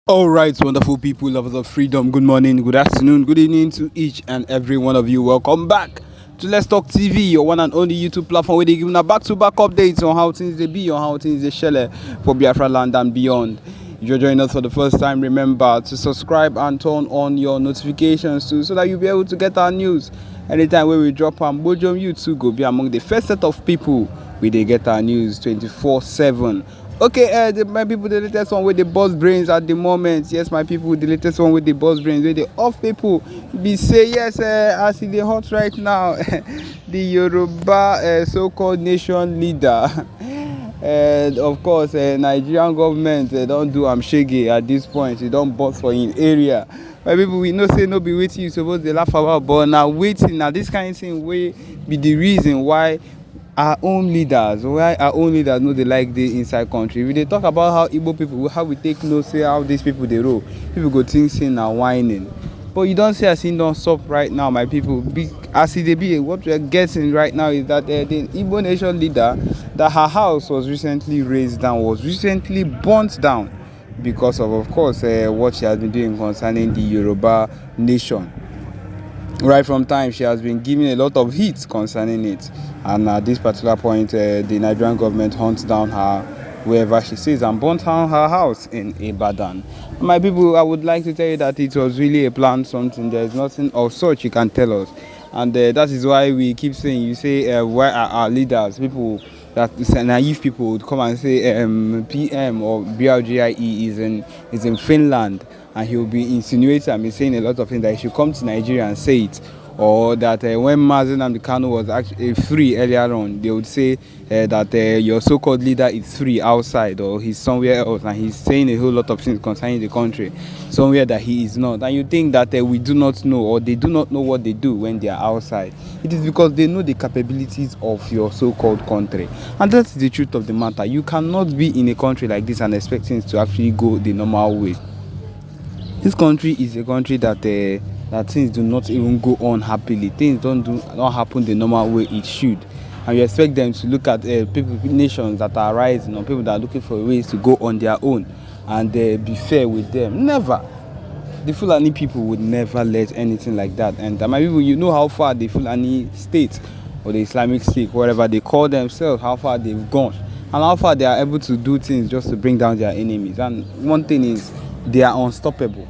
All right, wonderful people, lovers of freedom. Good morning, good afternoon, good evening to each and every one of you. Welcome back to Let's Talk TV, your one and only YouTube platform where they give a back-to-back updates on how things they be, on how things they shell for Biafra land and beyond. If you're joining us for the first time, remember to subscribe and turn on your notifications too, so that you'll be able to get our news anytime when we drop on Bojom. You too go be among the first set of people we they get our news 24/7. Okay, my people, the latest one with the boss brains at the moment. Yes, my people, the latest one with the boss brains, with the off people be say yes, as in the hot right now. The Yoruba so-called nation leader. And of course, Nigerian government don't do shaggy at this point. They don't boss for in area. My people, we know say no be waiting. You suppose they laugh about, but now waiting now this kind of thing will be the reason why our own leaders no dey like dey inside country. We dey talk about how Igbo people, how we take know say how these people dey roll, people go think say na whining, but you don see as e don stop right now. My people, big as e dey be, what we are getting right now is that the Igbo nation leader, that her house was recently razed down, was recently burnt down because of course what she has been doing concerning the Yoruba nation. Right from time, she has been giving a lot of hits concerning it, and at this particular point, the Nigerian government hunts down her wherever she stays and burnt down her house in Ibadan. My people, I would like to tell you that it was really a planned something. There is nothing of such you can tell us, and that is why we keep saying, you say, where are our leaders? People that naive people would come and say PM or Būrñt is in Finland, and he will be insinuating and be saying a lot of things that he should come to Nigeria and say it, or that when Mazen and Kanu was actually free earlier on, they would say that your so-called leader is free outside or he's somewhere else, and he's saying a whole lot of things concerning the country somewhere that he is not. And you think that we do not know, or they do not know what they do when they are outside. It is because they know the capabilities of your so-called country, and that's the truth of the matter. You cannot be in a country like this and expect things to actually go the normal way. This country is a country that things do not even go on happily. Things don't happen the normal way it should, and you expect them to look at nations that are rising, or people that are looking for ways to go on their own and be fair with them. Never. The Fulani people would never let anything like that. And my people, you know how far the Fulani state or the Islamic State, whatever they call themselves, how far they've gone and how far they are able to do things just to bring down their enemies. And one thing is, they are unstoppable.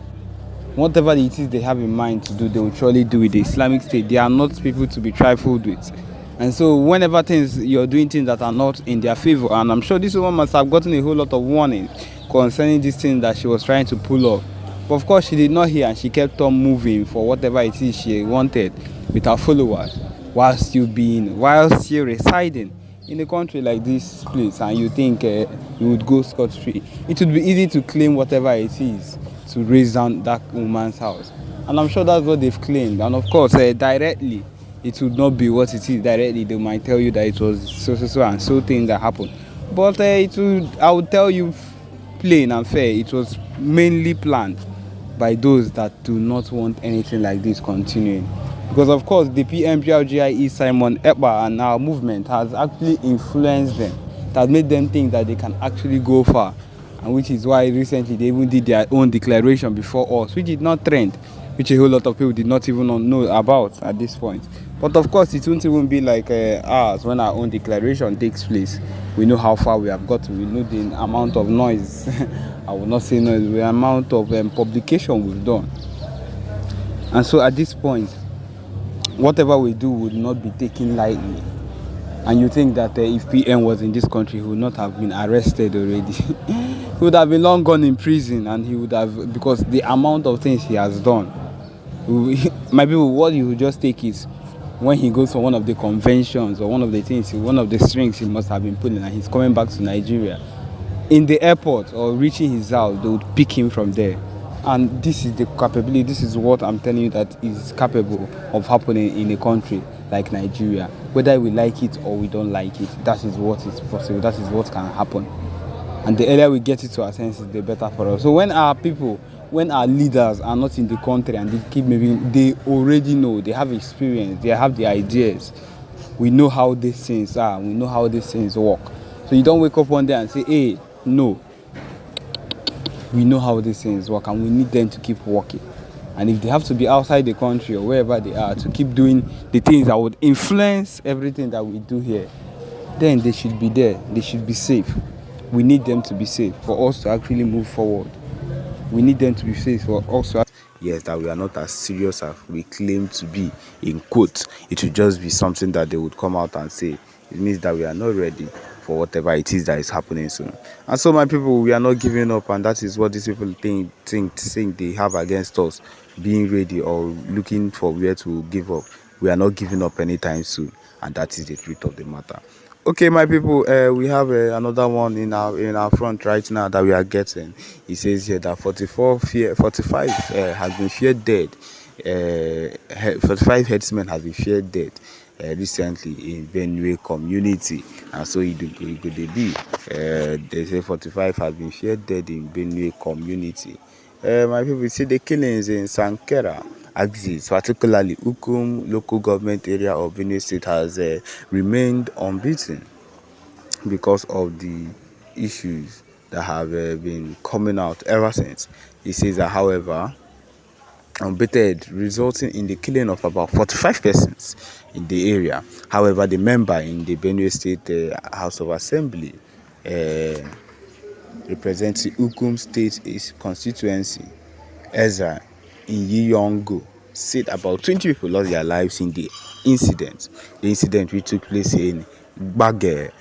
Whatever it is they have in mind to do, they will surely do it. The Islamic State, they are not people to be trifled with. And so whenever you're doing things that are not in their favor, and I'm sure this woman must have gotten a whole lot of warning concerning this thing that she was trying to pull off. But of course she did not hear, and she kept on moving for whatever it is she wanted with her followers, while still residing in a country like this place. And you think you would go scot-free. It would be easy to claim whatever it is to raise down that woman's house, and I'm sure that's what they've claimed. And of course directly it would not be what it is. Directly they might tell you that it was so and so thing that happened, but I would tell you plain and fair, it was mainly planned by those that do not want anything like this continuing, because of course the PMPLGIE Simon Ekpa and our movement has actually influenced them. It has made them think that they can actually go far, and which is why recently they even did their own declaration before us, which did not trend, which a whole lot of people did not even know about at this point. But of course it won't even be like ours. When our own declaration takes place, we know how far we have gotten. We know the amount of noise I will not say noise, the amount of publication we've done. And so at this point, whatever we do would not be taken lightly. And you think that if PM was in this country, he would not have been arrested already. He would have been long gone in prison, and he would have, because the amount of things he has done. My people, what you just take is when he goes for one of the conventions or one of the things, one of the strings he must have been pulling, and he's coming back to Nigeria. In the airport or reaching his house, they would pick him from there. And this is the capability, this is what I'm telling you that is capable of happening in a country like Nigeria. Whether we like it or we don't like it, that is what is possible, that is what can happen. And the earlier we get it to our senses, the better for us. So when our leaders are not in the country and they keep moving, they already know, they have experience, they have the ideas. We know how these things are, we know how these things work. So you don't wake up one day and say, hey, no, We know how these things work, and we need them to keep working. And if they have to be outside the country or wherever they are to keep doing the things that would influence everything that we do here, then they should be there. They should be safe. We need them to be safe for us to actually move forward. We need them to be safe for us to. Yes, that we are not as serious as we claim to be, in quotes. It should just be something that they would come out and say. It means that we are not ready for whatever it is that is happening soon. And so, my people, we are not giving up, and that is what these people think they have against us, being ready or looking for where to give up. We are not giving up anytime soon, and that is the truth of the matter. Okay, my people, we have another one in our front right now that we are getting. It says here that 45 has been feared dead. 45 headsmen have been feared dead recently in Benue community, and so it could be. They say 45 has been feared dead in Benue community. My people, see the killings in Sankera axis, particularly Ukum local government area of Benue State, has remained unbeaten because of the issues that have been coming out ever since. He says that, however, unbated, resulting in the killing of about 45 persons in the area. However, the member in the Benue State House of Assembly representing Ukum State constituency, Ezra Iyongo, said about 20 people lost their lives in the incident. The incident which took place in Bage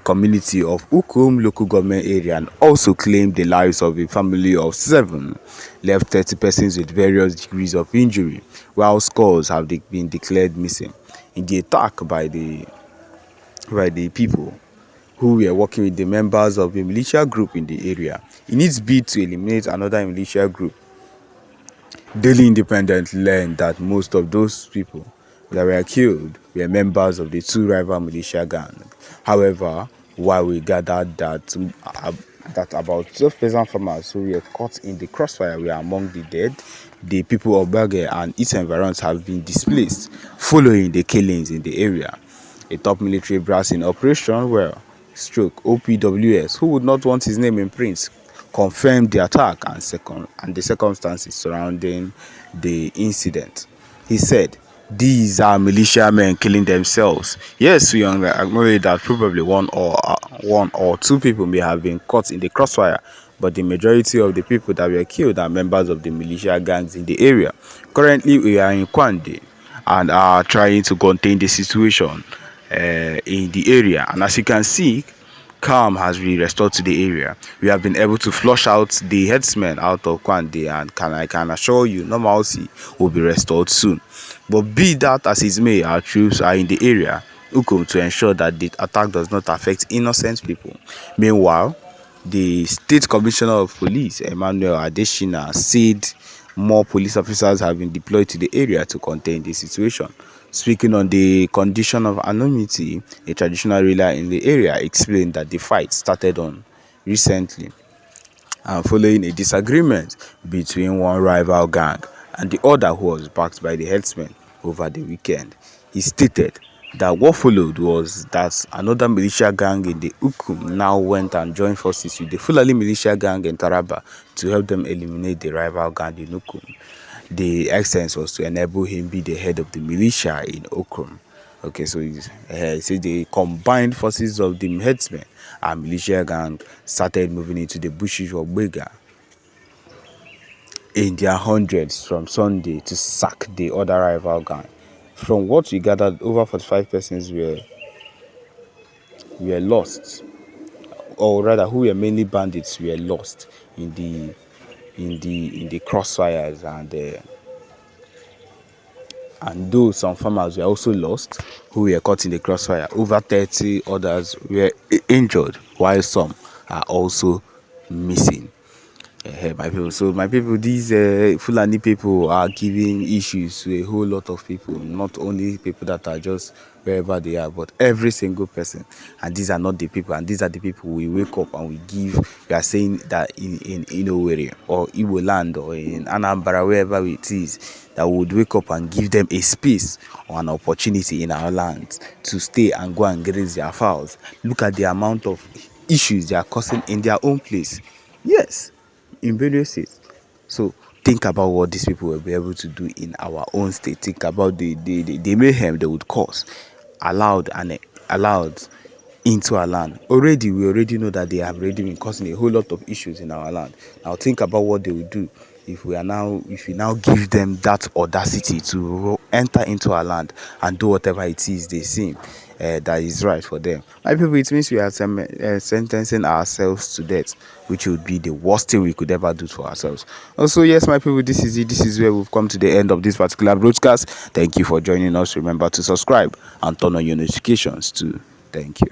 community of Ukum local government area, and also claimed the lives of a family of 7, left 30 persons with various degrees of injury, while scores have been declared missing in the attack by the people who were working with the members of a militia group in the area in its bid to eliminate another militia group. Daily Independent learned that most of those people that were killed were members of the 2 rival militia gangs. However, while we gathered that about 12 peasant farmers who were caught in the crossfire were among the dead, the people of Bage and its environs have been displaced following the killings in the area. A top military brass in Operation OPWS, who would not want his name in print, confirmed the attack and the circumstances surrounding the incident. He said, "These are militiamen killing themselves. Yes, we acknowledge that probably one or 2 people may have been caught in the crossfire, but the majority of the people that were killed are members of the militia gangs in the area. Currently, we are in Kwande and are trying to contain the situation in the area. And as you can see, calm has been restored to the area. We have been able to flush out the headsmen out of Kwande, and I can assure you normalcy will be restored soon. But be that as it may, our troops are in the area, Ukum, to ensure that the attack does not affect innocent people. Meanwhile, the State Commissioner of Police, Emmanuel Adeshina, said more police officers have been deployed to the area to contain the situation. Speaking on the condition of anonymity, a traditional ruler in the area explained that the fight started on recently following a disagreement between one rival gang and the other, who was backed by the herdsmen over the weekend. He stated that what followed was that another militia gang in the Ukum now went and joined forces with the Fulani militia gang in Taraba to help them eliminate the rival gang in Ukum. The essence was to enable him be the head of the militia in Ukum. Okay, so he said the combined forces of the headsmen and militia gang started moving into the bushes of Bega in their hundreds from Sunday to sack the other rival gang. From what we gathered, over 45 persons were lost, or rather, who were mainly bandits, were lost in the crossfires, and though some farmers were also lost who were caught in the crossfire, over 30 others were injured, while some are also missing. My people, these Fulani people are giving issues to a whole lot of people, not only people that are just wherever they are, but every single person. And these are not the people, and these are the people we wake up and we are saying that in Owerri or Igbo land or in Anambra, wherever it is, that we would wake up and give them a space or an opportunity in our land to stay and go and graze their fowls. Look at the amount of issues they are causing in their own place. Yes. in Benue State. So think about what these people will be able to do in our own state. Think about the mayhem they would cause, allowed and allowed into our land. Already, we already know that they have already been causing a whole lot of issues in our land. Now think about what they will do if we now give them that audacity to enter into our land and do whatever it is they seem that is right for them. My people, it means we are sentencing ourselves to death, which would be the worst thing we could ever do to ourselves. Also, yes, my people, this is it. This is where we've come to the end of this particular broadcast. Thank you for joining us. Remember to subscribe and turn on your notifications too. Thank you.